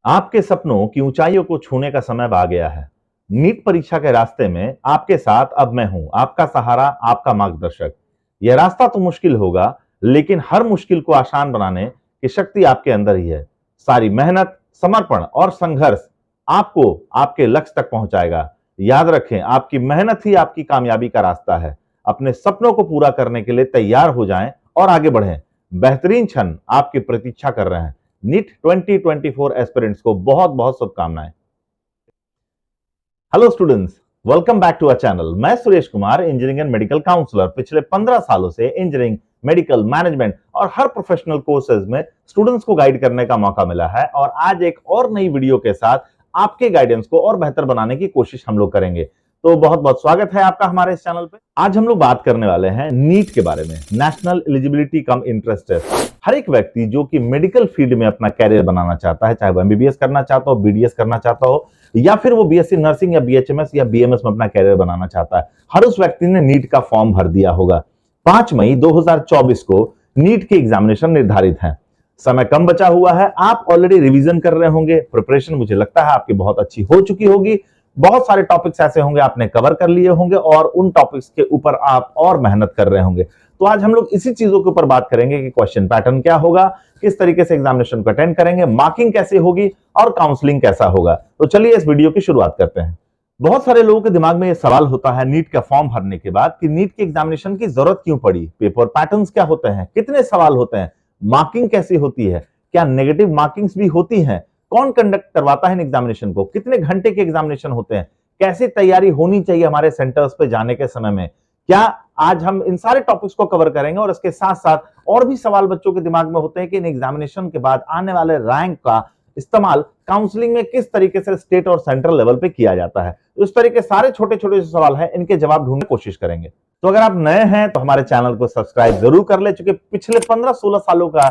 आपके सपनों की ऊंचाइयों को छूने का समय आ गया है। नीट परीक्षा के रास्ते में आपके साथ अब मैं हूं, आपका सहारा, आपका मार्गदर्शक। यह रास्ता तो मुश्किल होगा, लेकिन हर मुश्किल को आसान बनाने की शक्ति आपके अंदर ही है। सारी मेहनत, समर्पण और संघर्ष आपको आपके लक्ष्य तक पहुंचाएगा। याद रखें, आपकी मेहनत ही आपकी कामयाबी का रास्ता है। अपने सपनों को पूरा करने के लिए तैयार हो जाएं और आगे बढ़ें। बेहतरीन क्षण आपकी प्रतीक्षा कर रहे हैं। नीट 2024 एस्पिरेंट्स को बहुत बहुत शुभकामनाएं। Hello students, welcome back to our channel. मैं Suresh Kumar, engineering and medical counsellor. पिछले 15 सालों से इंजीनियरिंग, मेडिकल, मैनेजमेंट और हर प्रोफेशनल कोर्सेज में स्टूडेंट्स को गाइड करने का मौका मिला है और आज एक और नई वीडियो के साथ आपके गाइडेंस को और बेहतर बनाने की कोशिश हम लोग करेंगे। तो बहुत बहुत स्वागत है आपका हमारे इस चैनल पे। आज हम लोग बात करने वाले हैं नीट के बारे में, national eligibility cum entrance test. हर एक व्यक्ति जो कि मेडिकल फील्ड में अपना कैरियर बनाना चाहता है, चाहे वो एमबीबीएस करना चाहता हो, बीडीएस करना चाहता हो, या फिर वो बीएससी नर्सिंग या बीएचएमएस या बीएमएस में अपना कैरियर बनाना चाहता है, हर उस व्यक्ति ने नीट का फॉर्म भर दिया होगा। 5 मई 2024 को नीट की एग्जामिनेशन निर्धारित है। समय कम बचा हुआ है। आप ऑलरेडी रिवीजन कर रहे होंगे। प्रिपरेशन मुझे लगता है आपकी बहुत अच्छी हो चुकी होगी। बहुत सारे टॉपिक्स ऐसे होंगे आपने कवर कर लिए होंगे और उन टॉपिक्स के ऊपर आप और मेहनत कर रहे होंगे। तो आज हम लोग इसी चीजों के ऊपर बात करेंगे कि क्वेश्चन पैटर्न क्या होगा, किस तरीके से एग्जामिनेशन को अटेंड करेंगे, मार्किंग कैसे होगी और काउंसलिंग कैसा होगा। तो चलिए इस वीडियो की शुरुआत करते हैं। बहुत सारे लोगों के दिमाग में यह सवाल होता है नीट का फॉर्म भरने के बाद कि नीट की एग्जामिनेशन की जरूरत क्यों पड़ी, पेपर पैटर्न्स क्या होते हैं, कितने सवाल होते हैं, मार्किंग कैसी होती है, क्या नेगेटिव मार्किंग्स भी होती हैं, कौन कंडक्ट करवाता है इन एग्जामिनेशन को, कितने घंटे के एग्जामिनेशन होते हैं, कैसी तैयारी होनी चाहिए हमारे सेंटर्स पे जाने के समय में। क्या आज हम इन सारे टॉपिक्स को कवर करेंगे और इसके साथ साथ और भी सवाल बच्चों के दिमाग में होते हैं कि इन एग्जामिनेशन के बाद आने वाले रैंक का इस्तेमाल काउंसलिंग में किस तरीके से स्टेट और सेंट्रल लेवल पे किया जाता है। उस तरीके सारे छोटे छोटे जो सवाल हैं इनके जवाब ढूंढने की कोशिश करेंगे। तो अगर आप नए हैं तो हमारे चैनल को सब्सक्राइब जरूर कर ले, चूंकि पिछले 15-16 सालों का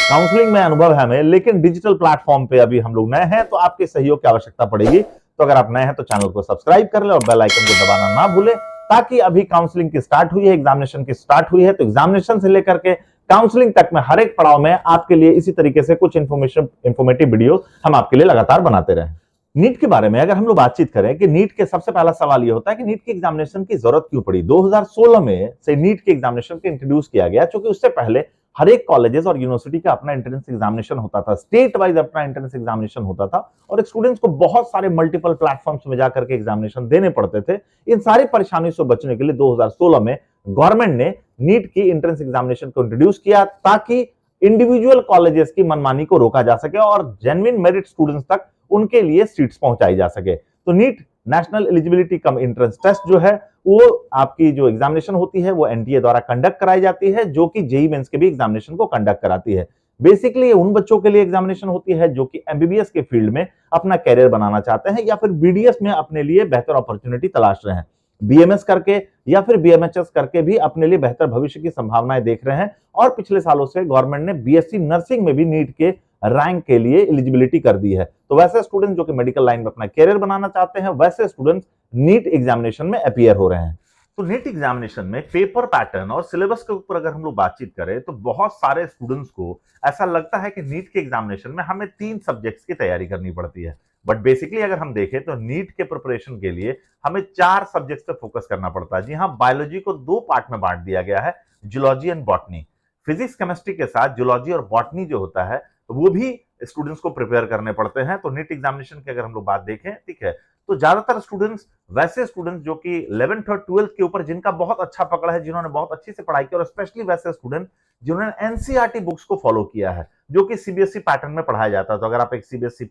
काउंसलिंग में अनुभव है हमें, लेकिन डिजिटल प्लेटफॉर्म पे अभी हम लोग नए हैं तो आपके सहयोग की आवश्यकता पड़ेगी। तो अगर आप नए हैं तो चैनल को सब्सक्राइब कर ले और बेल आइकन को दबाना ना भूले, ताकि अभी काउंसलिंग की स्टार्ट हुई है, एग्जामिनेशन की स्टार्ट हुई है, तो एग्जामिनेशन से लेकर के काउंसलिंग तक में हर एक पड़ाव में आपके लिए इसी तरीके से कुछ इंफॉर्मेटिव वीडियो हम आपके लिए लगातार बनाते रहे। नीट के बारे में अगर हम लोग बातचीत करें कि नीट के सबसे पहला सवाल यह होता है कि नीट की एग्जामिनेशन की जरूरत क्यों पड़ी। 2016 में से नीट के एग्जामिनेशन को इंट्रोड्यूस किया गया, क्योंकि उससे पहले हर एक कॉलेजेस और यूनिवर्सिटी का अपना एंट्रेंस एग्जामिनेशन होता था, स्टेट वाइज अपना एंट्रेंस एग्जामिनेशन होता था और स्टूडेंट्स को बहुत सारे मल्टीपल प्लेटफॉर्म्स में जाकर के एग्जामिनेशन देने पड़ते थे। इन सारी परेशानियों से बचने के लिए 2016 में गवर्नमेंट ने नीट की एंट्रेंस एग्जामिनेशन को इंट्रोड्यूस किया, ताकि इंडिविजुअल कॉलेजेस की मनमानी को रोका जा सके और जेन्युइन मेरिट स्टूडेंट्स तक उनके लिए सीट्स पहुंचाई जा सके। तो NEET, national eligibility cum entrance test जो है, वो आपकी जो एग्जामिनेशन होती है वो एनटीए द्वारा कंडक्ट कराई जाती है, जो कि जेईई मेंस के भी एग्जामिनेशन को कंडक्ट कराती है। बेसिकली उन बच्चों के लिए एग्जामिनेशन होती है जो कि एमबीबीएस के फील्ड में अपना कैरियर बनाना चाहते हैं या फिर बीडीएस में अपने लिए बेहतर अपॉर्चुनिटी तलाश रहे हैं, बीएमएस करके या फिर बीएमएचएस करके भी अपने लिए बेहतर भविष्य की संभावनाएं देख रहे हैं। और पिछले सालों से गवर्नमेंट ने बीएससी नर्सिंग में भी नीट के रैंक के लिए एलिजिबिलिटी कर दी है। तो वैसे स्टूडेंट जो कि मेडिकल लाइन में अपना कैरियर बनाना चाहते हैं, वैसे स्टूडेंट्स नीट एग्जामिनेशन में अपीयर हो रहे हैं। तो नीट एग्जामिनेशन में पेपर पैटर्न और सिलेबस के ऊपर अगर हम लोग बातचीत करें तो बहुत सारे स्टूडेंट्स को ऐसा लगता है कि नीट के एग्जामिनेशन में हमें 3 सब्जेक्ट्स की तैयारी करनी पड़ती है, बट बेसिकली अगर हम देखें तो नीट के प्रिपरेशन के लिए हमें 4 सब्जेक्ट्स पे फोकस करना पड़ता है। जी हाँ, बायोलॉजी को 2 पार्ट में बांट दिया गया है, zoology and botany. Physics chemistry के साथ जूलॉजी और बॉटनी जो होता है वो भी स्टूडेंट्स को प्रिपेयर करने पड़ते हैं। तो नीट एग्जामिनेशन की अगर हम लोग बात देखें, ठीक है, तो ज्यादातर स्टूडेंट्स, वैसे स्टूडेंट्स जो कि 11th और 12th के ऊपर जिनका बहुत अच्छा पकड़ है, जिन्होंने बहुत अच्छी से पढ़ाई की, और स्पेशली वैसे स्टूडेंट जिन्होंने एनसीईआरटी बुक्स को फॉलो किया है, जो कि सीबीएसई पैटर्न में पढ़ाया जाता है। तो अगर आप एक सीबीएसई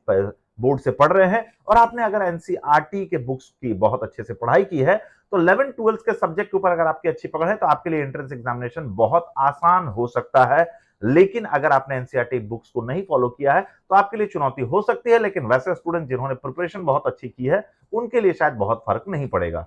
बोर्ड से पढ़ रहे हैं और आपने अगर एनसीईआरटी के बुक्स की बहुत अच्छे से पढ़ाई की है, तो 11th-12th के सब्जेक्ट के ऊपर अगर आपकी अच्छी पकड़ है तो आपके लिए एंट्रेंस एग्जामिनेशन बहुत आसान हो सकता है। लेकिन अगर आपने एनसीईआरटी बुक्स को नहीं फॉलो किया है तो आपके लिए चुनौती हो सकती है। लेकिन वैसे स्टूडेंट जिन्होंने प्रिपरेशन बहुत अच्छी की है उनके लिए शायद बहुत फर्क नहीं पड़ेगा।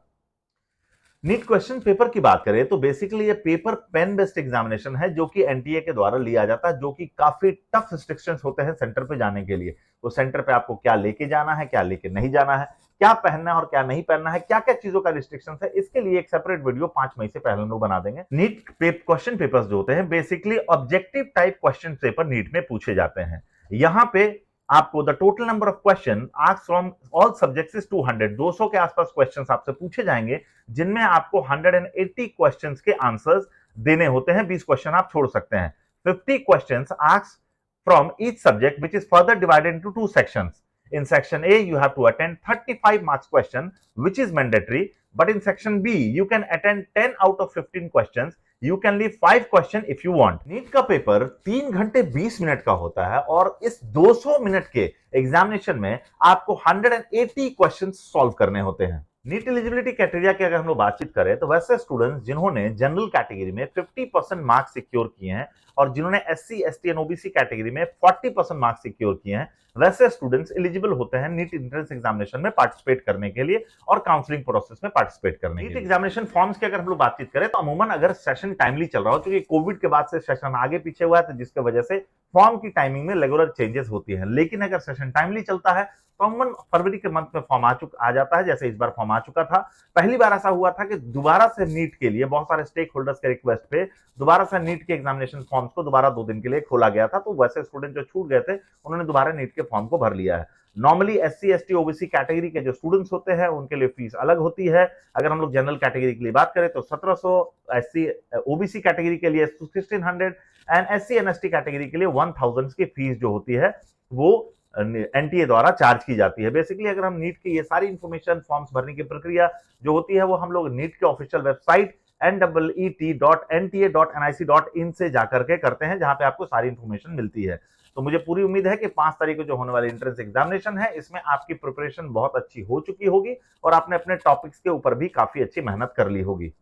नीट क्वेश्चन पेपर की बात करें तो बेसिकली ये पेपर पेन बेस्ड एग्जामिनेशन है, जो कि एनटीए के द्वारा लिया जाता है, जो कि काफी टफ रिस्ट्रिक्शंस होते हैं सेंटर पे जाने के लिए। तो सेंटर पे आपको क्या लेके जाना है, क्या लेके नहीं जाना है, क्या पहनना है और क्या नहीं पहनना है, क्या क्या चीजों का रिस्ट्रिक्शंस है, इसके लिए एक सेपरेट वीडियो 5 मई से पहले हम लोग बना देंगे। नीट क्वेश्चन पेपर्स जो होते हैं basically objective type question paper NEET में पूछे जाते हैं। यहाँ पे आपको the total number of question asked from all subjects is 200, 200 के आसपास क्वेश्चंस आपसे पूछे जाएंगे, जिनमें आपको 180 क्वेश्चंस के आंसर्स देने होते हैं, 20 क्वेश्चन आप छोड़ सकते हैं। 50 questions asked from each subject, which is further divided into two sections. In section A, you have to attend 35 marks question, which is mandatory. But in section B, you can attend 10 out of 15 questions. You can leave 5 question if you want. NEET का पेपर 3 घंटे 20 minute का होता है और इस 200 minute के examination में आपको 180 क्वेश्चन सॉल्व करने होते हैं। नीट एलिजिबिलिटी क्राइटेरिया की अगर हम लोग बातचीत करें तो वैसे स्टूडेंट्स जिन्होंने जनरल कैटेगरी में 50% मार्क्स सिक्योर किए हैं और जिन्होंने SC, ST and OBC category में 40% मार्क्स सिक्योर किए हैं, वैसे स्टूडेंट्स एलिजिबल होते हैं नीट एंट्रेंस एग्जामिनेशन में पार्टिसिपेट करने के लिए और काउंसलिंग प्रोसेस में पार्टिसिपेट करने के लिए। नीट एग्जामिनेशन फॉर्म्स की अगर हम लोग बातचीत करें तो अमूमन अगर सेशन टाइमली चल रहा हो, क्योंकि कोविड के बाद से सेशन आगे पीछे हुआ है तो जिसकी वजह से फॉर्म की टाइमिंग में रेगुलर चेंजेस होती है, लेकिन अगर सेशन टाइमली चलता है तो अमूमन फरवरी के मंथ में फॉर्म आ जाता है। जैसे इस बार फॉर्म आ चुका था। पहली बार ऐसा हुआ था कि दोबारा से नीट के लिए बहुत सारे स्टेक होल्डर्स के रिक्वेस्ट पे दोबारा से नीट के एग्जामिनेशन फॉर्म्स को दोबारा 2 दिन के लिए खोला गया था, तो वैसे स्टूडेंट जो छूट गए थे उन्होंने दोबारा नीट के फॉर्म को भर लिया है। Normally SC, ST, OBC category के जो स्टूडेंट्स होते हैं उनके लिए फीस अलग होती है। अगर हम लोग जनरल कैटेगरी के लिए बात करें तो 1700, एससी ओबीसी कैटेगरी के लिए 1600 and SC and ST category के लिए 1000 की फीस जो होती है वो एनटीए द्वारा चार्ज की जाती है। बेसिकली अगर हम नीट की ये सारी इंफॉर्मेशन, फॉर्म्स भरने की प्रक्रिया जो होती है वो हम लोग नीट के ऑफिशियल वेबसाइट NEET.NTA.nic.in से जाकर के करते हैं, जहां पे आपको सारी इंफॉर्मेशन मिलती है। तो मुझे पूरी उम्मीद है कि 5 तारीख को जो होने वाली एंट्रेंस एग्जामिनेशन है इसमें आपकी प्रिपरेशन बहुत अच्छी हो चुकी होगी और आपने अपने टॉपिक्स के ऊपर भी काफी अच्छी मेहनत कर ली होगी।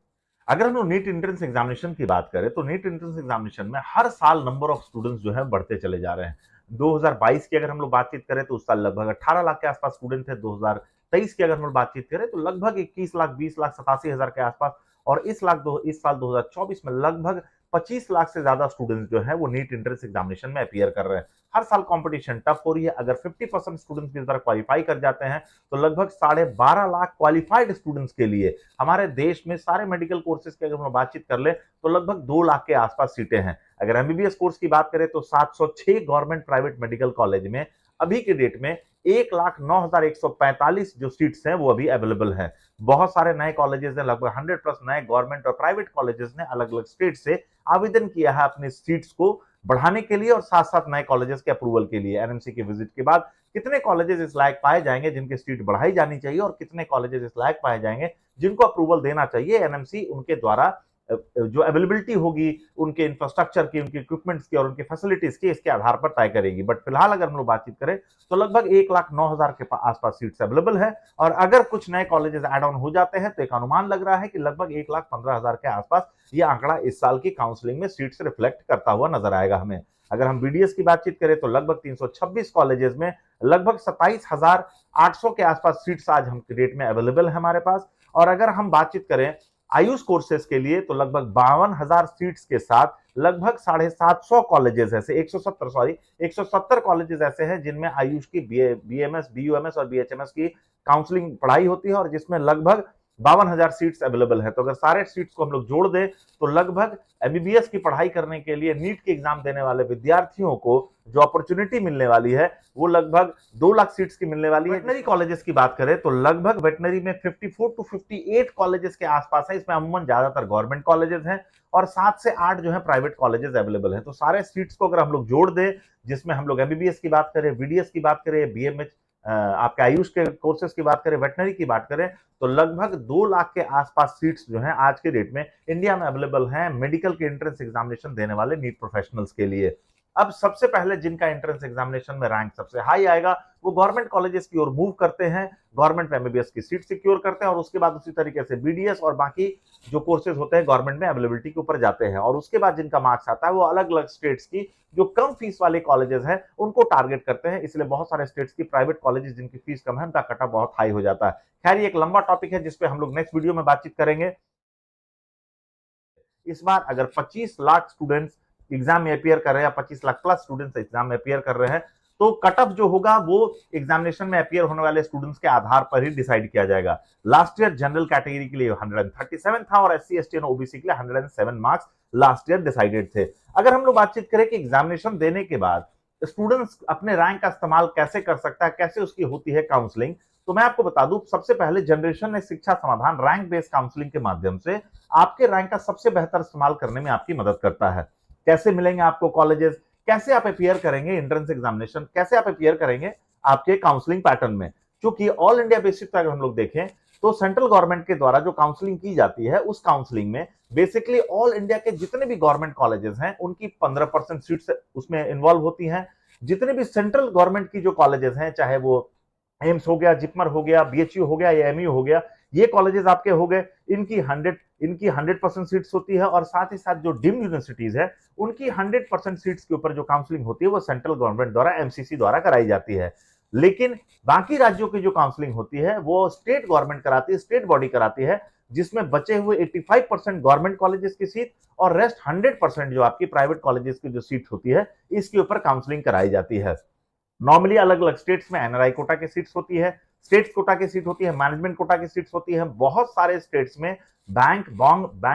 अगर हम लोग नीट एंट्रेंस एग्जामिनेशन की बात करें तो नीट एंट्रेंस एग्जामिनेशन में हर साल नंबर ऑफ स्टूडेंट्स जो है बढ़ते चले जा रहे हैं। 2022 की अगर हम लोग बातचीत करें तो उस साल लगभग 18 लाख के आसपास स्टूडेंट थे। 2023 की अगर हम लोग बातचीत करें तो लगभग 21 लाख, 20 लाख 87 हजार के आसपास, और इस साल 2024 में लगभग 25 लाख से ज्यादा स्टूडेंट्स जो है वो नीट एंट्रेंस एग्जामिनेशन में अपीयर कर रहे हैं। हर साल कंपटीशन टफ हो रही है। अगर 50% स्टूडेंट्स भी इस बार क्वालिफाई कर जाते हैं तो लगभग 12.5 लाख क्वालिफाइड स्टूडेंट्स के लिए हमारे देश में सारे मेडिकल कोर्सेज की अगर हम बातचीत कर ले तो लगभग 2 लाख के आसपास सीटें हैं। अगर एमबीबीएस कोर्स की बात करें तो 706 गवर्नमेंट प्राइवेट मेडिकल कॉलेज में अभी के डेट में 1,09,145 जो सीट्स हैं वो अभी अवेलेबल हैं। बहुत सारे नए कॉलेजेस हैं, लगभग 100+ नए गवर्नमेंट और प्राइवेट कॉलेजेस ने अलग अलग स्टेट से आवेदन किया है अपनी सीट्स को बढ़ाने के लिए और साथ साथ नए कॉलेजेस के अप्रूवल के लिए। एनएमसी के विजिट के बाद कितने कॉलेजेस इस लायक पाए जाएंगे जिनकी सीट बढ़ाई जानी चाहिए और कितने कॉलेजेस इस लायक पाए जाएंगे जिनको अप्रूवल देना चाहिए, एनएमसी उनके द्वारा जो अवेलेबिलिटी होगी उनके इंफ्रास्ट्रक्चर की, उनके इक्विपमेंट्स की और उनके फैसिलिटीज की, इसके आधार पर तय करेगी। बट फिलहाल अगर हम लोग बातचीत करें तो लगभग 1,09,000 के आसपास सीट्स अवेलेबल है और अगर कुछ नए कॉलेजेस एड ऑन हो जाते हैं तो एक अनुमान लग रहा है कि लगभग 1,15,000 के आसपास ये आंकड़ा इस साल की काउंसलिंग में सीट्स रिफ्लेक्ट करता हुआ नजर आएगा हमें। अगर हम बीडीएस की बातचीत करें तो लगभग 326 कॉलेजेस में लगभग 27,800 के आसपास सीट्स आज हम डेट में अवेलेबल है हमारे पास। और अगर हम बातचीत करें आयुष कोर्सेज के लिए तो लगभग 52,000 सीट्स के साथ लगभग 750 कॉलेजेस ऐसे 170 कॉलेजेस ऐसे हैं जिनमें आयुष की बीएमएस, बीयूएमएस और बीएचएमएस की काउंसलिंग पढ़ाई होती है और जिसमें लगभग 52,000 सीट्स अवेलेबल है। तो अगर सारे सीट्स को हम लोग जोड़ दें तो लगभग एमबीबीएस की पढ़ाई करने के लिए नीट की एग्जाम देने वाले विद्यार्थियों को जो अपॉर्चुनिटी मिलने वाली है वो लगभग 2 लाख सीट्स की मिलने वाली है। वेटनरी कॉलेजेस की बात करें तो लगभग वेटनरी में 54 to 58 कॉलेजेस के आसपास है। इसमें अमूमन ज्यादातर गवर्नमेंट कॉलेजेस हैं और 7 से 8 जो है प्राइवेट कॉलेजेस अवेलेबल है। तो सारे सीट्स को अगर हम लोग जोड़ दें, जिसमें हम लोग एमबीबीएस की बात करें, बीडीएस की बात करें, बीएमएच आपके आयुष के कोर्सेज की बात करें, वेटनरी की बात करें, तो लगभग 2 लाख के आसपास सीट्स जो हैं आज के डेट में इंडिया में अवेलेबल हैं मेडिकल के एंट्रेंस एग्जामिनेशन देने वाले नीट प्रोफेशनल्स के लिए। अब सबसे पहले जिनका एंट्रेंस एग्जामिनेशन में रैंक सबसे हाई आएगा वो गवर्नमेंट कॉलेजेस की ओर मूव करते हैं, गवर्नमेंट में एमबीबीएस की सीट सिक्योर करते हैं और उसके बाद उसी तरीके से बीडीएस और बाकी जो कोर्सेज होते हैं गवर्नमेंट में अवेलेबिलिटी के ऊपर जाते हैं। और उसके बाद जिनका मार्क्स आता है वो अलग अलग स्टेट्स की जो कम फीस वाले कॉलेजेस हैं उनको टारगेट करते हैं। इसलिए बहुत सारे स्टेट्स की प्राइवेट कॉलेजेस जिनकी फीस कम है उनका कट ऑफ बहुत हाई हो जाता है। खैर ये एक लंबा टॉपिक है जिसपे हम लोग नेक्स्ट वीडियो में बातचीत करेंगे। इस बार अगर 25 लाख स्टूडेंट्स एग्जाम में अपियर कर रहे हैं या 25 लाख प्लस स्टूडेंट्स एग्जाम में अपियर कर रहे हैं तो कट ऑफ जो होगा वो एग्जामिनेशन में अपियर होने वाले स्टूडेंट्स के आधार पर ही डिसाइड किया जाएगा। लास्ट ईयर जनरल कैटेगरी के लिए 137 था और एससी, एसटी और ओबीसी के लिए 107 मार्क्स लास्ट ईयर डिसाइडेड थे। अगर हम लोग बातचीत करें कि एग्जामिनेशन देने के बाद स्टूडेंट्स अपने रैंक का इस्तेमाल कैसे कर सकता है, कैसे उसकी होती है काउंसलिंग, तो मैं आपको बता दूं, सबसे पहले जनरेशन ने शिक्षा समाधान रैंक बेस्ड काउंसलिंग के माध्यम से आपके रैंक का सबसे बेहतर इस्तेमाल करने में आपकी मदद करता है। कैसे मिलेंगे आपको कॉलेजेस, कैसे आप अपियर करेंगे एंट्रेंस एग्जामिनेशन, कैसे आप अपियर करेंगे आपके काउंसलिंग पैटर्न में। क्योंकि ऑल इंडिया बेसिस पर अगर हम लोग देखें तो सेंट्रल गवर्नमेंट के द्वारा जो काउंसलिंग की जाती है, उस काउंसलिंग में बेसिकली ऑल इंडिया के जितने भी गवर्नमेंट कॉलेजेस हैं उनकी 15% सीट्स उसमें इन्वॉल्व होती हैं। जितने भी सेंट्रल गवर्नमेंट की जो कॉलेजेस हैं, चाहे वो एम्स हो गया, जिपमर हो गया, बीएचयू हो गया या एमयू हो गया, ये कॉलेजेस आपके हो गए, इनकी 100% सीट्स होती है। और साथ ही साथ जो डीम्ड यूनिवर्सिटीज है उनकी 100% सीट्स के ऊपर जो काउंसलिंग होती है वो सेंट्रल गवर्नमेंट द्वारा, एमसीसी द्वारा कराई जाती है। लेकिन बाकी राज्यों की जो काउंसलिंग होती है वो स्टेट गवर्नमेंट कराती है, स्टेट बॉडी कराती है, जिसमें बचे हुए 85% गवर्नमेंट कॉलेजेस की सीट और रेस्ट 100% जो आपकी प्राइवेट कॉलेजेस की जो सीट होती है, इसके ऊपर काउंसलिंग कराई जाती है। नॉर्मली अलग अलग स्टेट्स में एनआरआई कोटा की सीट्स होती है, स्टेट्स कोटा की सीट होती है, मैनेजमेंट कोटा की सीट्स होती है। बहुत सारे स्टेट्स में बैंक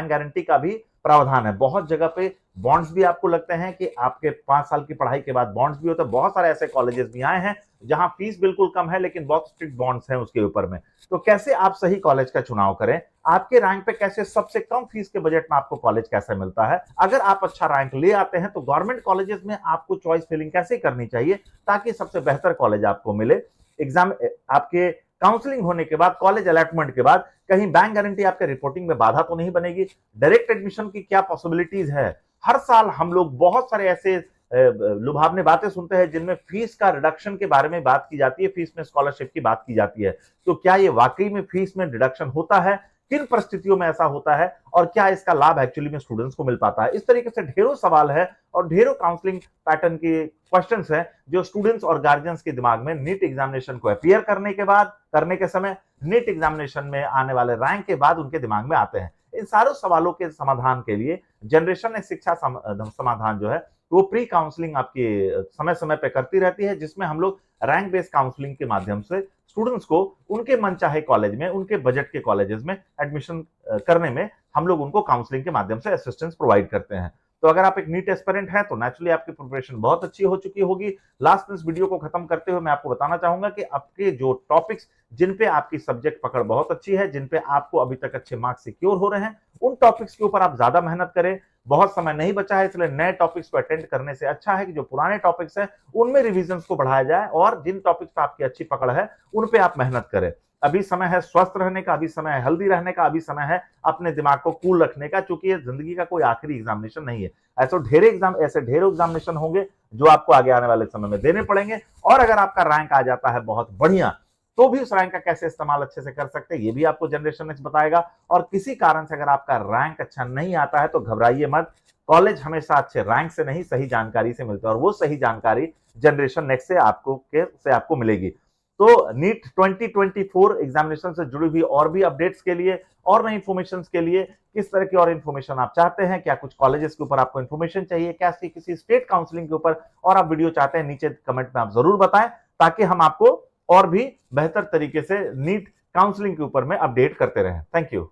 गारंटी का भी प्रावधान है। बहुत जगह पे बॉन्ड्स भी आपको लगते हैं कि आपके 5 साल की पढ़ाई के बाद बॉन्ड्स भी होते हैं। बहुत सारे ऐसे कॉलेजेस भी आए हैं जहां फीस बिल्कुल कम है लेकिन बहुत स्ट्रिक्ट बॉन्ड्स हैं उसके ऊपर में। तो कैसे आप सही कॉलेज का चुनाव करें, आपके रैंक पे कैसे सबसे कम फीस के बजट में आपको कॉलेज कैसे मिलता है, अगर आप अच्छा रैंक ले आते हैं तो गवर्नमेंट कॉलेजेस में आपको चॉइस फिलिंग कैसे करनी चाहिए ताकि सबसे बेहतर कॉलेज आपको मिले। एग्जाम आपके काउंसलिंग होने के बाद, कॉलेज अलॉटमेंट के बाद कहीं बैंक गारंटी आपके रिपोर्टिंग में बाधा तो नहीं बनेगी, डायरेक्ट एडमिशन की क्या पॉसिबिलिटीज है। हर साल हम लोग बहुत सारे ऐसे लुभावने बातें सुनते हैं जिनमें फीस का रिडक्शन के बारे में बात की जाती है, फीस में स्कॉलरशिप की बात की जाती है। तो क्या ये वाकई में फीस में रिडक्शन होता है, किन परिस्थितियों में ऐसा होता है और क्या इसका लाभ एक्चुअली में स्टूडेंट्स को मिल पाता है। इस तरीके से ढेरों सवाल है और ढेरों काउंसलिंग पैटर्न के क्वेश्चंस हैं जो स्टूडेंट्स और गार्जियंस के दिमाग में नीट एग्जामिनेशन को अपियर करने के समय, नीट एग्जामिनेशन में आने वाले रैंक के बाद उनके दिमाग में आते हैं। इन सारे सवालों के समाधान के लिए जनरेशन ने शिक्षा समाधान जो है वो प्री काउंसलिंग आपकी समय समय पे करती रहती है, जिसमें हम लोग रैंक बेस्ड काउंसलिंग के माध्यम से स्टूडेंट्स को उनके मनचाहे कॉलेज में, उनके बजट के कॉलेजेस में एडमिशन करने में हम लोग उनको काउंसलिंग के माध्यम से असिस्टेंस प्रोवाइड करते हैं। तो अगर आप एक नीट एस्पिरेंट हैं तो नेचुरली आपकी प्रिपरेशन बहुत अच्छी हो चुकी होगी। लास्ट में इस वीडियो को खत्म करते हुए मैं आपको बताना चाहूंगा कि आपके जो टॉपिक्स जिन पे आपकी सब्जेक्ट पकड़ बहुत अच्छी है, जिन पे आपको अभी तक अच्छे मार्क्स सिक्योर हो रहे हैं, उन टॉपिक्स के ऊपर आप ज्यादा मेहनत करें। बहुत समय नहीं बचा है, इसलिए नए टॉपिक्स को अटेंड करने से अच्छा है कि जो पुराने टॉपिक्स हैं उनमें रिविजन्स को बढ़ाया जाए और जिन टॉपिक्स पे आपकी अच्छी पकड़ है उन पे आप मेहनत करें। अभी समय है स्वस्थ रहने का, अभी समय है हेल्दी रहने का, अभी समय है अपने दिमाग को कूल रखने का, क्योंकि ये जिंदगी का कोई आखिरी एग्जामिनेशन नहीं है। ऐसे ढेरों एग्जामिनेशन होंगे जो आपको आगे आने वाले समय में देने पड़ेंगे। और अगर आपका रैंक आ जाता है बहुत बढ़िया, तो भी उस रैंक का कैसे इस्तेमाल अच्छे से कर सकते हैं ये भी आपको जनरेशन नेक्स्ट बताएगा। और किसी कारण से अगर आपका रैंक अच्छा नहीं आता है तो घबराइए मत, कॉलेज हमेशा अच्छे रैंक से नहीं सही जानकारी से मिलता है और वो सही जानकारी जनरेशन नेक्स्ट से आपको मिलेगी। तो नीट 2024 एग्जामिनेशन से जुड़ी हुई और भी अपडेट्स के लिए और नई इंफॉर्मेशन के लिए, किस तरह की और इन्फॉर्मेशन आप चाहते हैं, क्या कुछ कॉलेजेस के ऊपर आपको इन्फॉर्मेशन चाहिए, क्या किसी स्टेट काउंसलिंग के ऊपर और आप वीडियो चाहते हैं, नीचे कमेंट में आप जरूर बताएं ताकि हम आपको और भी बेहतर तरीके से नीट काउंसलिंग के ऊपर में अपडेट करते रहें। Thank you.